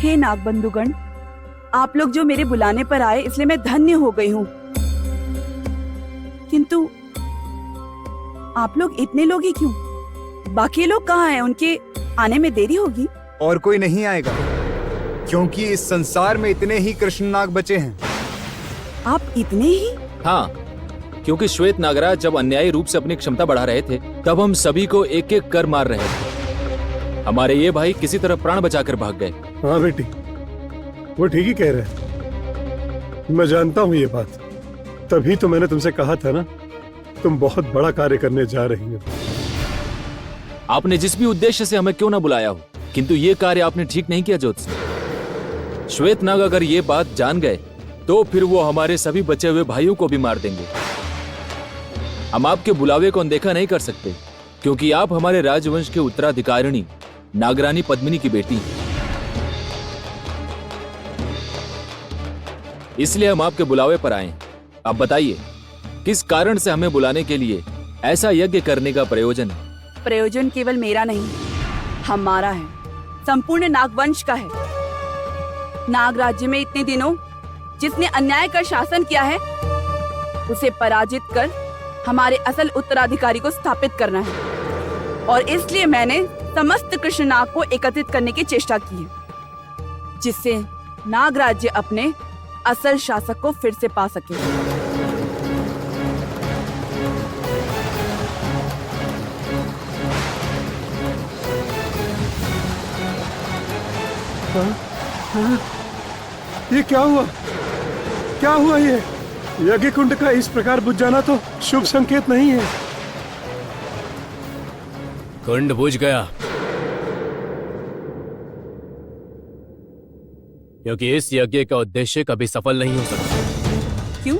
हे नाग बंधुगण, आप लोग जो मेरे बुलाने पर आए इसलिए मैं धन्य हो गई हूँ। किंतु आप लोग इतने लोग ही क्यों? बाकी लोग कहाँ हैं? उनके आने में देरी होगी। और कोई नहीं आएगा, क्योंकि इस संसार में इतने ही कृष्ण नाग बचे हैं। आप इतने ही? हाँ, क्योंकि श्वेत नागराज जब अन्यायी रूप से अपनी क्षमता बढ़ा रहे थे तब हम सभी को एक एक कर मार रहे थे। हमारे ये भाई किसी तरह प्राण बचाकर भाग गए। हाँ बेटी, वो ठीक ही कह रहे हैं। मैं जानता हूँ ये बात, तभी तो मैंने तुमसे कहा था ना, तुम बहुत बड़ा कार्य करने जा रही हो। आपने जिस भी उद्देश्य से हमें क्यों ना बुलाया हो, किंतु ये कार्य आपने ठीक नहीं किया ज्योतिष। श्वेत नाग अगर ये बात जान गए तो फिर वो हमारे सभी बचे हुए भाइयों को भी मार देंगे। हम आपके बुलावे को अनदेखा नहीं कर सकते, क्योंकि आप हमारे राजवंश के उत्तराधिकारिणी नागरानी पद्मिनी की बेटी हैं। इसलिए हम आपके बुलावे पर आए। आप बताइए, किस कारण से हमें बुलाने के लिए ऐसा यज्ञ करने का प्रयोजन है? प्रयोजन केवल मेरा नहीं, हमारा है, संपूर्ण नागवंश का है। नाग राज्य में इतने दिनों जिसने अन्याय कर शासन किया है, उसे पराजित कर हमारे असल उत्तराधिकारी को स्थापित करना है। और इसलिए मैंने समस्त कृष्ण नाग को एकत्रित करने की चेष्टा की है, जिससे नाग राज्य अपने असल शासक को फिर से पा सके। हाँ? ये क्या हुआ? क्या हुआ ये? यज्ञ कुंड का इस प्रकार बुझ जाना तो शुभ संकेत नहीं है। कुंड बुझ गया क्योंकि इस यज्ञ का उद्देश्य कभी सफल नहीं हो सकता। क्यों?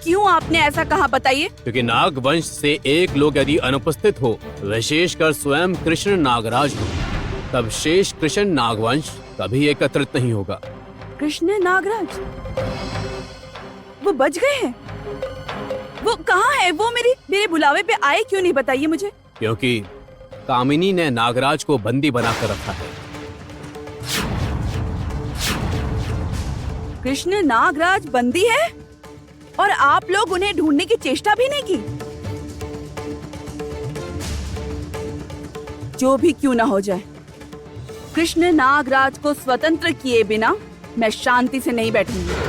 क्यों आपने ऐसा कहा, बताइए? क्योंकि नाग वंश से एक लोग यदि अनुपस्थित हो, विशेषकर स्वयं कृष्ण नागराज हो, तब शेष कृष्ण नागवंश कभी एकत्रित नहीं होगा। कृष्ण नागराज वो बच गए हैं? वो कहाँ है? वो मेरे बुलावे पे आए क्यों नहीं, बताइए मुझे। क्योंकि कामिनी ने नागराज को बंदी बनाकर रखा है। कृष्ण नागराज बंदी है और आप लोग उन्हें ढूंढने की चेष्टा भी नहीं की? जो भी क्यों ना हो जाए, कृष्ण नागराज को स्वतंत्र किए बिना मैं शांति से नहीं बैठूंगी।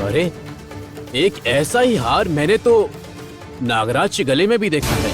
अरे, एक ऐसा ही हार मैंने तो नागराज के गले में भी देखा है।